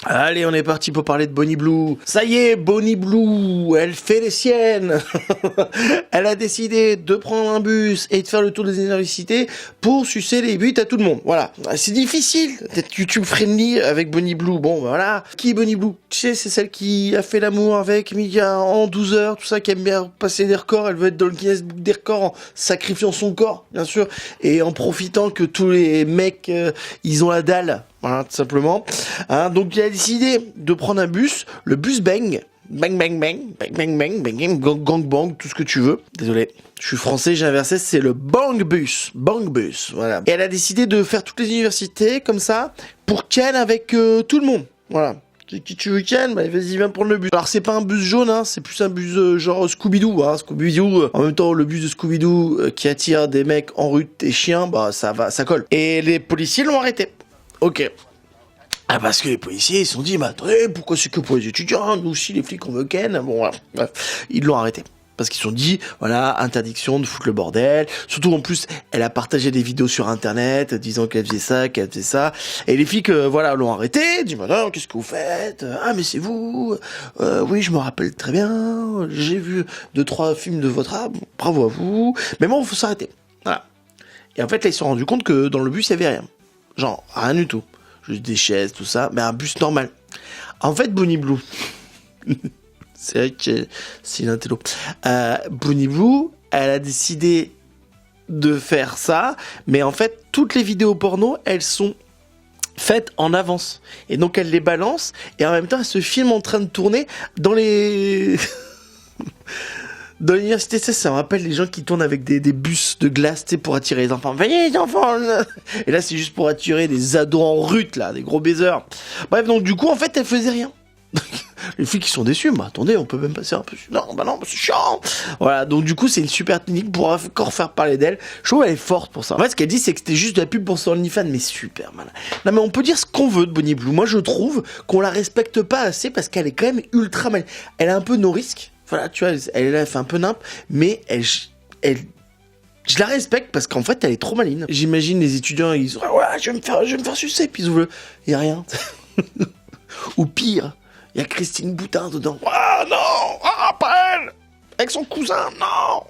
Allez, on est parti pour parler de Bonnie Blue. Ça y est, Bonnie Blue, elle fait les siennes. Elle a décidé de prendre un bus et de faire le tour des universités pour sucer les buts à tout le monde. Voilà. C'est difficile d'être YouTube friendly avec Bonnie Blue. Bon, voilà. Qui est Bonnie Blue? Tu sais, c'est celle qui a fait l'amour avec Mika en 12 heures, tout ça, qui aime bien passer des records. Elle veut être dans le Guinness Book des records en sacrifiant son corps, bien sûr, et en profitant que tous les mecs, ils ont la dalle. Voilà, tout simplement. Hein, donc il a décidé de prendre un bus, le bus Bang. Bang, bang, bang, bang, bang, bang, bang, gang, gang, bang, tout ce que tu veux. Désolé, je suis français, j'ai inversé, c'est le Bang Bus. Bang Bus, voilà. Et elle a décidé de faire toutes les universités comme ça, pour ken avec tout le monde. Voilà. Qui tu veux ken, bah vas-y, viens prendre le bus. Alors c'est pas un bus jaune, hein, c'est plus un bus genre Scooby-Doo. Hein, Scooby-Doo, en même temps le bus de Scooby-Doo qui attire des mecs en rue, des chiens, bah ça va, ça colle. Et les policiers l'ont arrêté. Ok. Ah, parce que les policiers, ils se sont dit, mais attendez, pourquoi c'est que pour les étudiants? Nous aussi, les flics, on veut ken. Bon, voilà. Bref. Ils l'ont arrêté. Parce qu'ils se sont dit, voilà, interdiction de foutre le bordel. Surtout, en plus, elle a partagé des vidéos sur Internet, disant qu'elle faisait ça, qu'elle faisait ça. Et les flics, voilà, l'ont arrêté. Dit, maintenant, qu'est-ce que vous faites? Ah, mais c'est vous. Oui, je me rappelle très bien. J'ai vu 2-3 films de votre âme. Bravo à vous. Mais bon, il faut s'arrêter. Voilà. Et en fait, là, ils se sont rendus compte que dans le bus, il y avait rien. Genre, rien du tout. Juste des chaises, tout ça. Mais un bus normal. En fait, Bonnie Blue... c'est vrai que c'est une intello. Bonnie Blue, elle a décidé de faire ça. Mais en fait, toutes les vidéos porno, elles sont faites en avance. Et donc, elle les balance. Et en même temps, elle se filme en train de tourner dans les... Dans l'université, ça me rappelle les gens qui tournent avec des bus de glace, tu sais, pour attirer les enfants. Venez les enfants. Et là, c'est juste pour attirer des ados en rut, là, des gros baisers. Bref, donc du coup, en fait, elle faisait rien. Les filles qui sont déçues, bah attendez, on peut même passer un peu... Non, bah c'est chiant. Voilà, donc du coup, c'est une super technique pour encore faire parler d'elle. Je trouve qu'elle est forte pour ça. En fait, ce qu'elle dit, c'est que c'était juste de la pub pour son OnlyFans, mais super malin. Non, mais on peut dire ce qu'on veut de Bonnie Blue. Moi, je trouve qu'on la respecte pas assez parce qu'elle est quand même ultra mal. Elle a un peu nos risques. Voilà, tu vois, elle fait un peu nimp, mais je la respecte parce qu'en fait, elle est trop maline. J'imagine les étudiants, ils disent, ah ouais, je vais me faire sucer, puis ils ouvrent, il y a rien. Ou pire, il y a Christine Boutin dedans. Ah non, ah pas elle, avec son cousin, non.